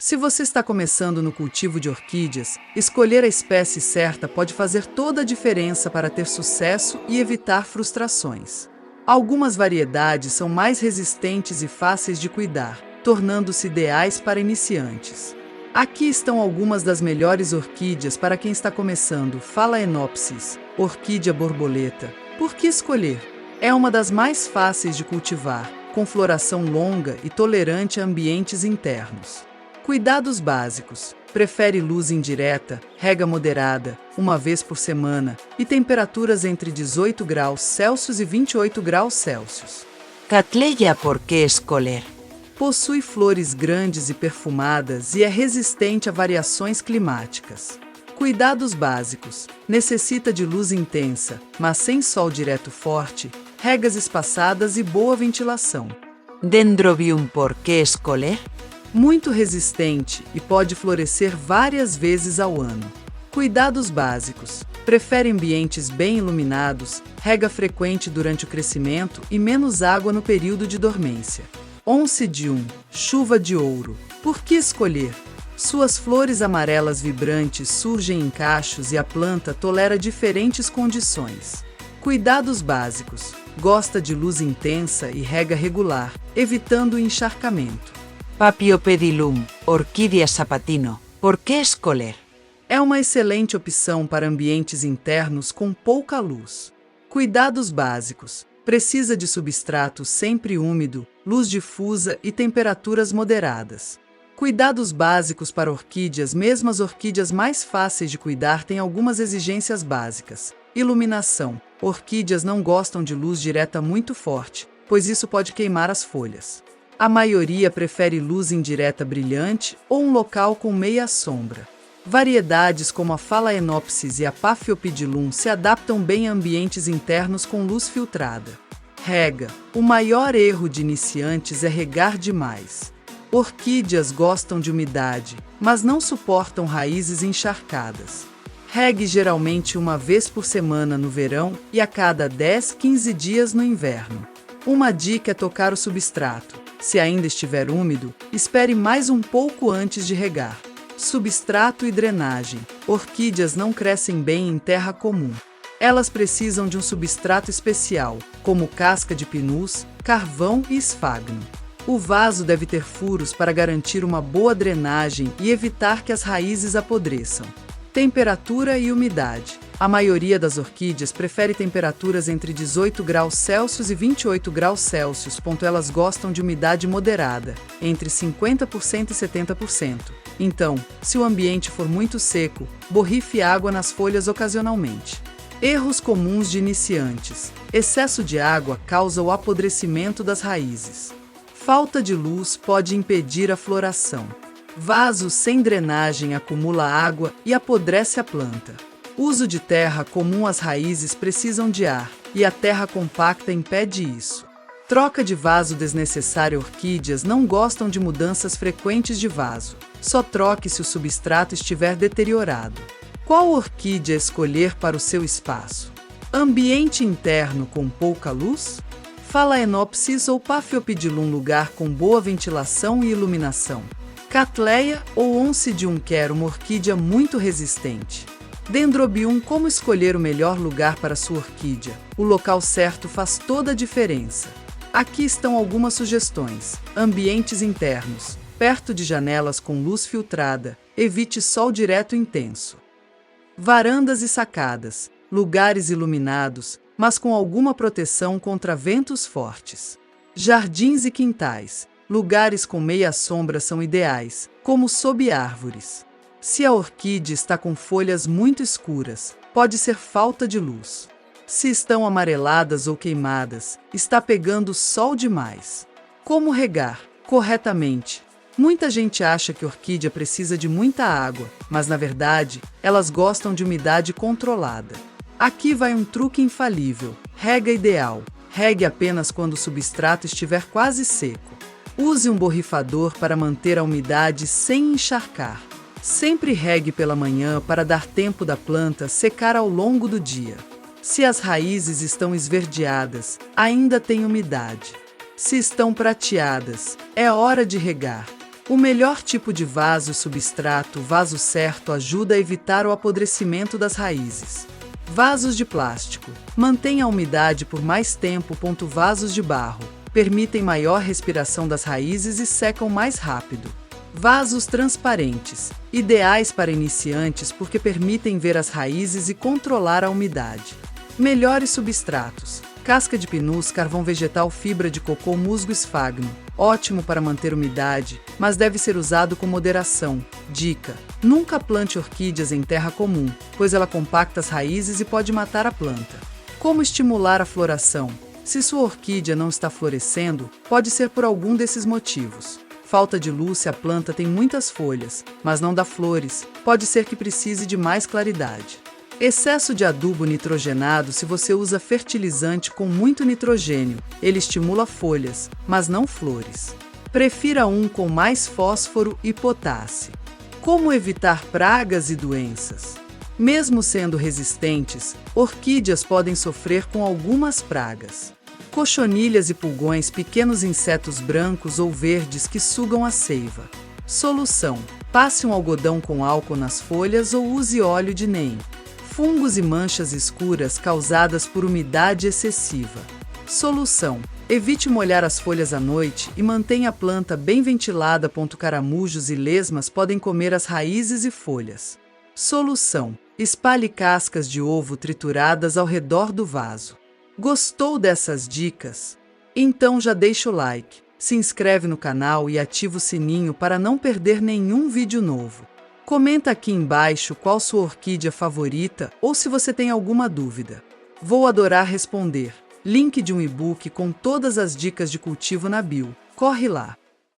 Se você está começando no cultivo de orquídeas, escolher a espécie certa pode fazer toda a diferença para ter sucesso e evitar frustrações. Algumas variedades são mais resistentes e fáceis de cuidar, tornando-se ideais para iniciantes. Aqui estão algumas das melhores orquídeas para quem está começando. Phalaenopsis, orquídea borboleta. Por que escolher? É uma das mais fáceis de cultivar, com floração longa e tolerante a ambientes internos. Cuidados básicos. Prefere luz indireta, rega moderada, uma vez por semana, e temperaturas entre 18 graus Celsius e 28 graus Celsius. Cattleya, por que escolher? Possui flores grandes e perfumadas e é resistente a variações climáticas. Cuidados básicos. Necessita de luz intensa, mas sem sol direto forte, regas espaçadas e boa ventilação. Dendrobium, por que escolher? Muito resistente e pode florescer várias vezes ao ano. Cuidados básicos. Prefere ambientes bem iluminados, rega frequente durante o crescimento e menos água no período de dormência. Oncidium, chuva de ouro. Por que escolher? Suas flores amarelas vibrantes surgem em cachos e a planta tolera diferentes condições. Cuidados básicos. Gosta de luz intensa e rega regular, evitando o encharcamento. Paphiopedilum, orquídea sapatino. Por que escolher? É uma excelente opção para ambientes internos com pouca luz. Cuidados básicos. Precisa de substrato sempre úmido, luz difusa e temperaturas moderadas. Cuidados básicos para orquídeas. Mesmo as orquídeas mais fáceis de cuidar têm algumas exigências básicas. Iluminação. Orquídeas não gostam de luz direta muito forte, pois isso pode queimar as folhas. A maioria prefere luz indireta brilhante ou um local com meia sombra. Variedades como a Phalaenopsis e a Paphiopedilum se adaptam bem a ambientes internos com luz filtrada. Rega. O maior erro de iniciantes é regar demais. Orquídeas gostam de umidade, mas não suportam raízes encharcadas. Regue geralmente uma vez por semana no verão e a cada 10-15 dias no inverno. Uma dica é tocar o substrato. Se ainda estiver úmido, espere mais um pouco antes de regar. Substrato e drenagem. Orquídeas não crescem bem em terra comum. Elas precisam de um substrato especial, como casca de pinus, carvão e esfagno. O vaso deve ter furos para garantir uma boa drenagem e evitar que as raízes apodreçam. Temperatura e umidade. A maioria das orquídeas prefere temperaturas entre 18 graus Celsius e 28 graus Celsius. Elas gostam de umidade moderada, entre 50% e 70%. Então, se o ambiente for muito seco, borrife água nas folhas ocasionalmente. Erros comuns de iniciantes. Excesso de água causa o apodrecimento das raízes. Falta de luz pode impedir a floração. Vaso sem drenagem acumula água e apodrece a planta. Uso de terra comum. As raízes precisam de ar, e a terra compacta impede isso. Troca de vaso desnecessária. Orquídeas não gostam de mudanças frequentes de vaso. Só troque se o substrato estiver deteriorado. Qual orquídea escolher para o seu espaço? Ambiente interno com pouca luz? Phalaenopsis ou Paphiopedilum, lugar com boa ventilação e iluminação. Cattleya ou Oncidium, quer uma orquídea muito resistente. Dendrobium, como escolher o melhor lugar para sua orquídea? O local certo faz toda a diferença. Aqui estão algumas sugestões. Ambientes internos. Perto de janelas com luz filtrada. Evite sol direto intenso. Varandas e sacadas. Lugares iluminados, mas com alguma proteção contra ventos fortes. Jardins e quintais. Lugares com meia sombra são ideais, como sob árvores. Se a orquídea está com folhas muito escuras, pode ser falta de luz. Se estão amareladas ou queimadas, está pegando sol demais. Como regar corretamente? Muita gente acha que orquídea precisa de muita água, mas na verdade, elas gostam de umidade controlada. Aqui vai um truque infalível. Rega ideal. Regue apenas quando o substrato estiver quase seco. Use um borrifador para manter a umidade sem encharcar. Sempre regue pela manhã para dar tempo da planta secar ao longo do dia. Se as raízes estão esverdeadas, ainda tem umidade. Se estão prateadas, é hora de regar. O melhor tipo de vaso e substrato, vaso certo, ajuda a evitar o apodrecimento das raízes. Vasos de plástico. Mantém a umidade por mais tempo. Vasos de barro. Permitem maior respiração das raízes e secam mais rápido. Vasos transparentes. Ideais para iniciantes porque permitem ver as raízes e controlar a umidade. Melhores substratos. Casca de pinus, carvão vegetal, fibra de cocô, musgo esfagno. Ótimo para manter umidade, mas deve ser usado com moderação. Dica: nunca plante orquídeas em terra comum, pois ela compacta as raízes e pode matar a planta. Como estimular a floração? Se sua orquídea não está florescendo, pode ser por algum desses motivos. Falta de luz se a planta tem muitas folhas, mas não dá flores, pode ser que precise de mais claridade. Excesso de adubo nitrogenado. Se você usa fertilizante com muito nitrogênio, ele estimula folhas, mas não flores. Prefira um com mais fósforo e potássio. Como evitar pragas e doenças? Mesmo sendo resistentes, orquídeas podem sofrer com algumas pragas. Cochonilhas e pulgões, pequenos insetos brancos ou verdes que sugam a seiva. Solução: passe um algodão com álcool nas folhas ou use óleo de neem. Fungos e manchas escuras causadas por umidade excessiva. Solução: evite molhar as folhas à noite e mantenha a planta bem ventilada. Caramujos e lesmas podem comer as raízes e folhas. Solução: espalhe cascas de ovo trituradas ao redor do vaso. Gostou dessas dicas? Então já deixa o like, se inscreve no canal e ativa o sininho para não perder nenhum vídeo novo. Comenta aqui embaixo qual sua orquídea favorita ou se você tem alguma dúvida. Vou adorar responder. Link de um e-book com todas as dicas de cultivo na bio. Corre lá!